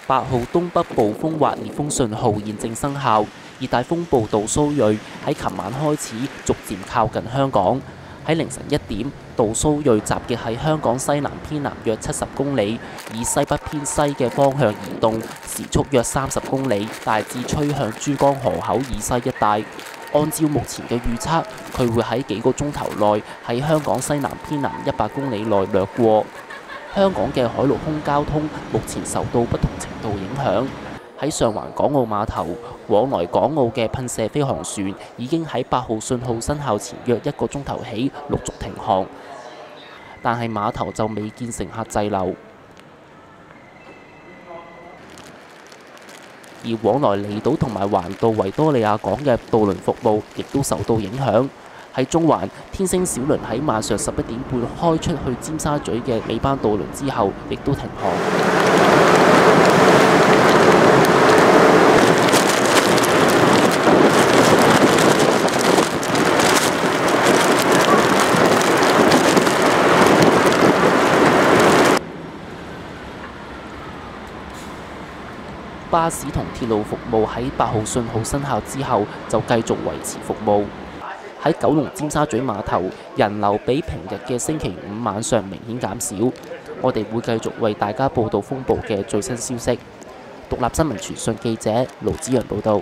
8號東北暴風或烈風信號現正生效，熱帶風暴杜蘇芮喺琴晚開始逐漸靠近香港。喺凌晨1點，杜蘇芮集結喺香港西南偏南約70公里，以西北偏西嘅方向移動，時速約30公里，大致吹向珠江河口以西一帶。按照目前嘅預測，佢會喺幾個鐘頭內喺香港西南偏南100公里內掠過。香港嘅海陸空交通目前受到不同程度影響。喺上環港澳碼頭往來港澳嘅噴射飛航船已經喺8號信號生效前約1個鐘頭起陸續停航，但係碼頭就未見乘客滯留。而往來離島同埋環島維多利亞港嘅渡輪服務亦都受到影響。喺中環，天星小輪喺晚上11點半開出去尖沙咀嘅尾班渡輪之後，亦都停航。巴士同鐵路服務喺8號信號生效之後就繼續維持服務。喺九龍尖沙咀碼頭，人流比平日嘅星期5晚上明顯減少。我哋會繼續為大家報道風暴嘅最新消息。獨立新聞傳訊記者盧子陽報道。